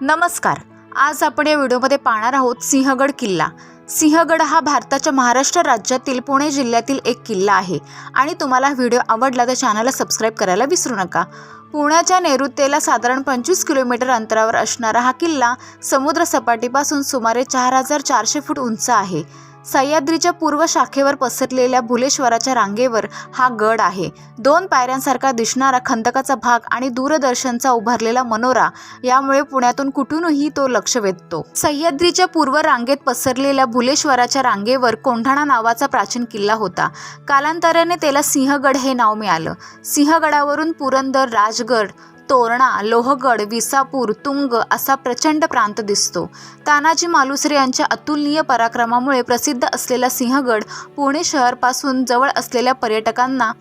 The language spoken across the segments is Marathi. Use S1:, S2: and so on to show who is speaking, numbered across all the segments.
S1: नमस्कार. आज आपण या व्हिडिओमध्ये पाहणार आहोत सिंहगड किल्ला. सिंहगड हा भारताच्या महाराष्ट्र राज्यातील पुणे जिल्ह्यातील एक किल्ला आहे आणि तुम्हाला व्हिडिओ आवडला तर चॅनलला सबस्क्राईब करायला विसरू नका. पुण्याच्या नैऋत्येला साधारण 25 किलोमीटर अंतरावर असणारा हा किल्ला समुद्र सपाटीपासून सुमारे 4400 फूट उंच आहे. सह्याद्रीच्या पूर्व शाखेवर पसरलेल्या भुलेश्वराच्या रांगेवर हा गड आहे. 2 पायऱ्यांसारखा दिसणारा खंदकाचा भाग आणि दूरदर्शनचा उभारलेला मनोरा यामुळे पुण्यातून कुठूनही तो लक्ष वेधतो. सह्याद्रीच्या पूर्व रांगेत पसरलेल्या भुलेश्वराच्या रांगेवर कोंढाणा नावाचा प्राचीन किल्ला होता. कालांतराने त्याला सिंहगड हे नाव मिळालं. सिंहगडावरून पुरंदर, राजगड, तोरणा, लोहगड, विसापूर, तुंग असा प्रचंड प्रांत दिसतो. तानाजी मालुसरे यांच्या अतुलनीय पराक्रमामुळे प्रसिद्ध असलेला सिंहगड पुणे शहरापासून जवळ असलेल्या पर्यटकांना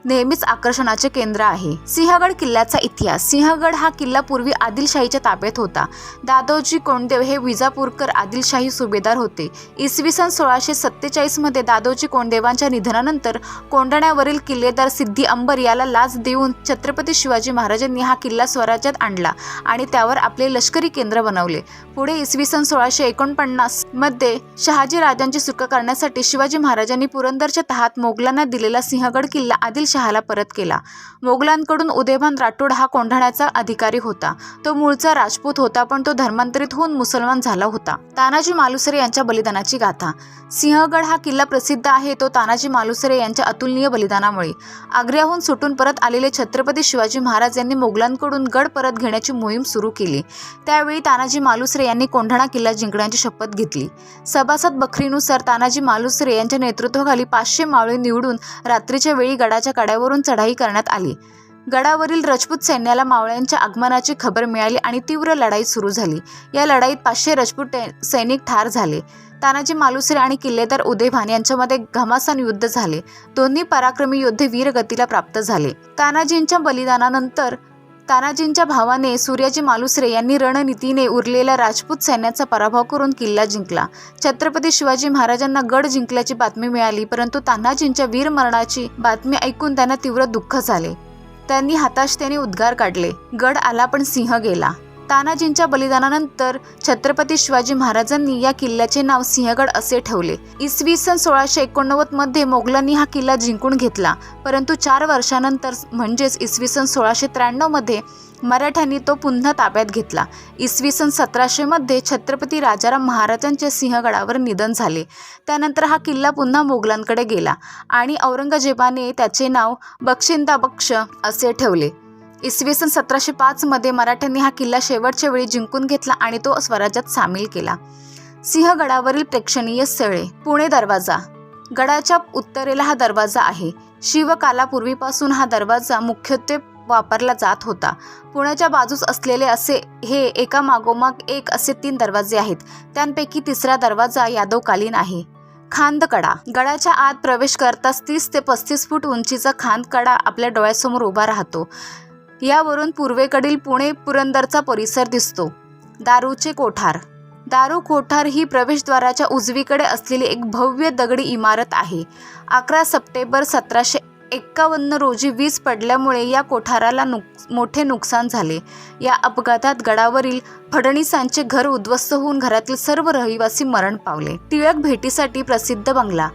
S1: नेहमीच आकर्षणाचे केंद्र आहे. सिंहगड किल्ल्याचा इतिहास. सिंहगड हा किल्ला पूर्वी आदिलशाहीच्या ताब्यात होता. दादोजी कोंडदेव हे विजापूरकर आदिलशाही सुभेदार होते. इसवी सन 1647 मध्ये दादोजी कोंडदेवांच्या निधनानंतर कोंढाण्यावरील किल्लेदार सिद्धी अंबर याला लाच देऊन छत्रपती शिवाजी महाराजांनी हा किल्ला स्वराज्यात आणला आणि त्यावर आपले लष्करी केंद्र बनवले. पुढे इसवी सन 1649 मध्ये शहाजी राजांची सुटका करण्यासाठी शिवाजी महाराजांनी पुरंदरच्या तहात मोगलांना दिलेला सिंहगड किल्ला आदिलशहाला परत केला. मोगलांकडून उदयभान राठोड हा कोंढाण्याचा अधिकारी होता. तो मूळचा राजपूत होता, पण तो धर्मांतरित होऊन मुसलमान झाला होता. तानाजी मालुसरे यांच्या बलिदानाची गाथा. सिंहगड हा किल्ला प्रसिद्ध आहे तो तानाजी मालुसरे यांच्या अतुलनीय बलिदानामुळे. आग्र्याहून सुटून परत आलेले छत्रपती शिवाजी महाराज यांनी मोगलांकडून गड परत घेण्याची मोहीम सुरू केली. त्यावेळी तानाजी मालुसरे यांनी कोंढाणा किल्ला जिंकण्याची शपथ घेतली. सभासद बखरीनुसार तानाजी मालुसरे यांच्या नेतृत्वाखाली 500 मावळे निवडून रात्रीच्या वेळी गडाच्या कड्यावरून चढाई करण्यात आली. गडावरील राजपूत सैन्याला मावळ्यांच्या आगमनाची खबर मिळाली आणि तीव्र लढाई सुरू झाली. या लढाईत 500 राजपूत सैनिक ठार झाले. तानाजी मालुसरे आणि किल्लेदार उदयभान यांच्यामध्ये घमासान युद्ध झाले. दोन्ही पराक्रमी योद्धे वीरगतीला प्राप्त झाले. तानाजींच्या बलिदानानंतर तानाजींच्या भावाने सूर्याजी मालुसरे यांनी रणनीतीने उरलेल्या राजपूत सैन्याचा पराभव करून किल्ला जिंकला. छत्रपती शिवाजी महाराजांना गड जिंकल्याची बातमी मिळाली, परंतु तानाजींच्या वीरमरणाची बातमी ऐकून त्यांना तीव्र दुःख झाले. त्यांनी हताशतेने उद्गार काढले, गड आला पण सिंह गेला. तानाजींच्या बलिदानानंतर छत्रपती शिवाजी महाराजांनी या किल्ल्याचे नाव सिंहगड असे ठेवले. इसवी सन 1689 मध्ये मोगलांनी हा किल्ला जिंकून घेतला, परंतु 4 वर्षानंतर म्हणजेच इसवी सन 1693 मध्ये मराठ्यांनी तो पुन्हा ताब्यात घेतला. इसवी सन 1700 मध्ये छत्रपती राजाराम महाराजांचे सिंहगडावर निधन झाले. त्यानंतर हा किल्ला पुन्हा मोगलांकडे गेला आणि औरंगजेबाने त्याचे नाव बक्षिंदा बक्ष असे ठेवले. इसवी सन 1705 मध्ये मराठ्यांनी हा किल्ला शेवटच्या वेळी जिंकून घेतला आणि तो स्वराज्यात सामील केला. सिंहगडावरील प्रेक्षणीय स्थळे. पुणे दरवाजा. गडाच्या उत्तरेला हा दरवाजा आहे. शिवकालापूर्वीपासून हा दरवाजा मुख्यत्वे वापरला जात होता. पुण्याच्या बाजूस असलेले असे हे एका मागोमाग एक असे 3 दरवाजे आहेत. त्यांपैकी तिसरा दरवाजा यादवकालीन आहे. खांदकडा. गडाच्या आत प्रवेश करताच 30 ते 35 फूट उंचीचा खांदकडा आपल्या डोळ्यासमोर उभा राहतो. यावरून पूर्वेकडील पुणे पुरंदरचा परिसर दिसतो. दारूचे कोठार. दारू कोठार ही प्रवेशद्वाराच्या उजवीकडे असलेली एक भव्य दगडी इमारत आहे. 11 सप्टेंबर 1751 रोजी वीज पडल्यामुळे या कोठाराला मोठे नुकसान झाले. या अपघातात गडावरील फडणीसांचे घर उद्ध्वस्त होऊन घरातील सर्व रहिवासी मरण पावले. टिळक भेटीसाठी प्रसिद्ध बंगला.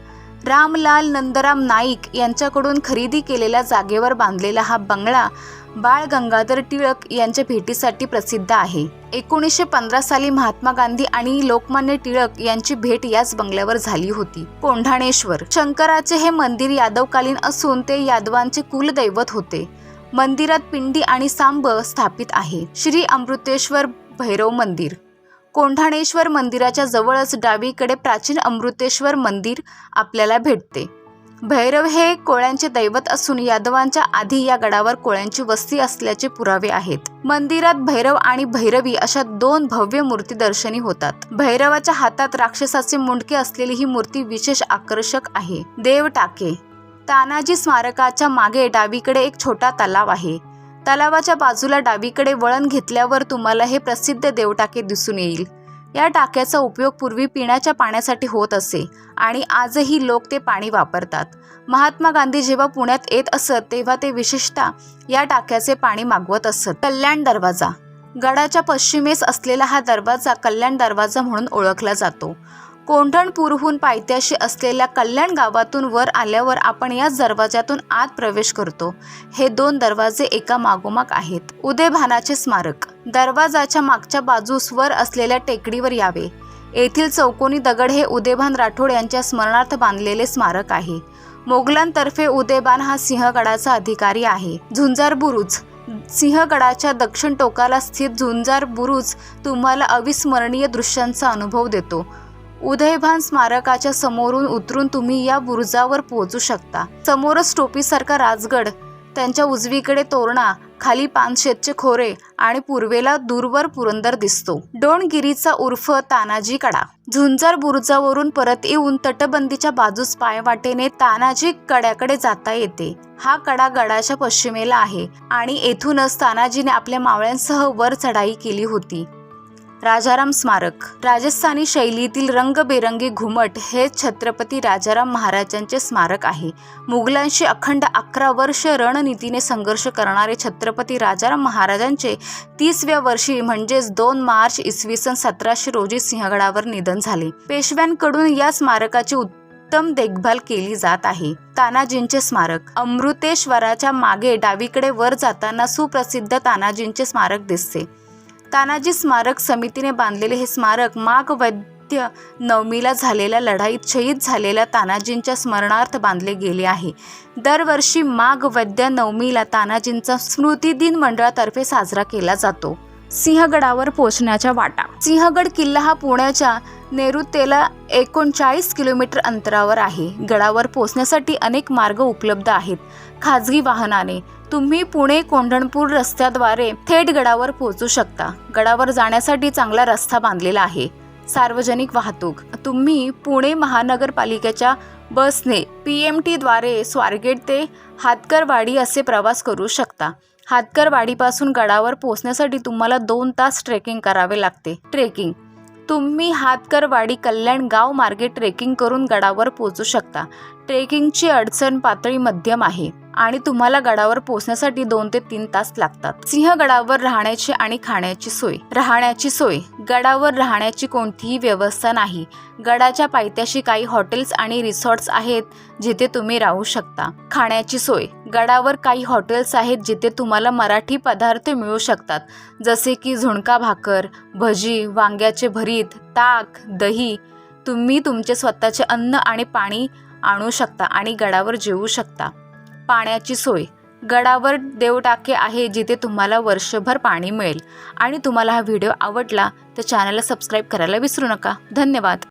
S1: रामलाल नंदराम नाईक यांच्याकडून खरेदी केलेल्या जागेवर बांधलेला हा बंगला बाळ गंगाधर टिळक यांच्या भेटीसाठी प्रसिद्ध आहे. 1915 साली महात्मा गांधी आणि लोकमान्य टिळक यांची भेट याच बंगल्यावर झाली होती. कोंढाणेश्वर. शंकराचे हे मंदिर यादवकालीन असून ते यादवांचे कुलदैवत होते. मंदिरात पिंडी आणि सांब स्थापित आहे. श्री अमृतेश्वर भैरव मंदिर. कोंढाणेश्वर मंदिराच्या जवळच डावीकडे प्राचीन अमृतेश्वर मंदिर आपल्याला भेटते. भैरव हे कोळ्यांचे दैवत असून यादवांच्या आधी या गडावर कोळ्यांची वस्ती असल्याचे पुरावे आहेत. मंदिरात भैरव आणि भैरवी अशा 2 भव्य मूर्ती दर्शनी होतात. भैरवाच्या हातात राक्षसाचे मुंडके असलेली ही मूर्ती विशेष आकर्षक आहे. देवटाके. तानाजी स्मारकाच्या मागे डावीकडे एक छोटा तलाव आहे. तलावाच्या बाजूला डावीकडे वळण घेतल्यावर तुम्हाला हे प्रसिद्ध देवटाके दिसून येईल. या टाक्याचा उपयोग पूर्वी पिण्याच्या पाण्यासाठी होत असे आणि आजही लोक ते पाणी वापरतात. महात्मा गांधी जेव्हा पुण्यात येत असत तेव्हा ते विशेषतः या टाक्याचे पाणी मागवत असत. कल्याण दरवाजा. गडाच्या पश्चिमेस असलेला हा दरवाजा कल्याण दरवाजा म्हणून ओळखला जातो. कोंढणपूरहून पायथ्याशी असलेल्या कल्याण गावातून वर आल्यावर आपण याच दरवाजातून आत प्रवेश करतो. हे 2 दरवाजे एका मागोमाग आहेत. उदयभानाचे स्मारक. दरवाजाच्या मागच्या बाजूस वर असलेल्या टेकडीवर यावे. येथील चौकोनी दगड हे उदयभान राठोड यांच्या स्मरणार्थ बांधलेले स्मारक आहे. मोगलांतर्फे उदयभान हा सिंहगडाचा अधिकारी आहे. झुंजार बुरुज. सिंहगडाच्या दक्षिण टोकाला स्थित झुंजार बुरुज तुम्हाला अविस्मरणीय दृश्यांचा अनुभव देतो. उदयभान स्मारकाच्या समोरून उतरून तुम्ही या बुरुजावर पोहोचू शकता. समोरच टोपीसारखा राजगड, त्यांच्या उजवीकडे तोरणा, खाली पानशेतचे खोरे आणि पूर्वेला दूरवर पुरंदर दिसतो. डोणगिरीचा उर्फ तानाजी कडा. झुंजार बुरुजावरून परत येऊन तटबंदीच्या बाजूस पायवाटेने तानाजी कड्याकडे जाता येते. हा कडा गडाच्या पश्चिमेला आहे आणि येथूनच तानाजीने आपल्या मावळ्यांसह वर चढाई केली होती. राजाराम स्मारक. राजस्थानी शैलीतील रंगबेरंगी घुमट हे छत्रपती राजाराम महाराजांचे स्मारक आहे. मुघलांशी अखंड 11 वर्ष रणनीतीने संघर्ष करणारे छत्रपती राजाराम महाराजांचे 30व्या वर्षी म्हणजेच 2 मार्च इसवी सन 1700 रोजी सिंहगडावर निधन झाले. पेशव्यांकडून या स्मारकाची उत्तम देखभाल केली जात आहे. तानाजींचे स्मारक. अमृतेश्वराच्या मागे डावीकडे वर जाताना सुप्रसिद्ध तानाजींचे स्मारक दिसते. तानाजी स्मारक समितीने बांधलेले हे स्मारक माघ वद्य नवमीला झालेल्या लढाईत शहीद झालेल्या तानाजींच्या स्मरणार्थ बांधले गेले आहे. दरवर्षी माघ वद्य नवमीला तानाजींचा स्मृतिदिन मंडळातर्फे साजरा केला जातो. सिंहगडावर पोहोचण्याच्या वाटा. सिंहगड किल्ला हा पुण्याच्या नेरुतेला 39 किलोमीटर अंतरावर आहे. गडावर पोहोचण्यासाठी अनेक मार्ग उपलब्ध आहेत. खाजगी वाहनाने तुम्ही पुणे कोंढणपूर रस्त्याद्वारे थेट गडावर पोहोचू शकता. गडावर जाण्यासाठी चांगला रस्ता बांधलेला आहे. सार्वजनिक वाहतूक. तुम्ही पुणे महानगरपालिकेच्या बसने PMT द्वारे स्वारगेट ते हातकरवाडी असे प्रवास करू शकता. हातकरवाडीपासून गडावर पोहोचण्यासाठी तुम्हाला 2 तास ट्रेकिंग करावे लागते. ट्रेकिंग. तुम्ही हातकरवाडी कल्याण गाव मार्गे ट्रेकिंग करून गडावर पोहोचू शकता. ट्रेकिंगची अडचण पातळी मध्यम आहे आणि तुम्हाला गडावर पोहोचण्यासाठी 2 ते 3 तास लागतात. सिंहगडावर राहण्याची आणि खाण्याची सोय. राहण्याची सोय. गडावर राहण्याची कोणतीही व्यवस्था नाही. गडाच्या पायथ्याशी काही हॉटेल्स आणि रिसॉर्ट्स आहेत जिथे तुम्ही राहू शकता. खाण्याची सोय. गडावर काही हॉटेल्स आहेत जिथे तुम्हाला मराठी पदार्थ मिळू शकतात, जसे की झुणका भाकर, भजी, वांग्याचे भरीत, ताक, दही. तुम्ही तुमचे स्वतःचे अन्न आणि पाणी आणू शकता आणि गडावर जेवू शकता. पाण्याची सोय. गडावर देवटाके आहे जिथे तुम्हाला वर्षभर पाणी मिळेल. आणि तुम्हाला हा व्हिडिओ आवडला तर चॅनलला सबस्क्राईब करायला विसरू नका. धन्यवाद.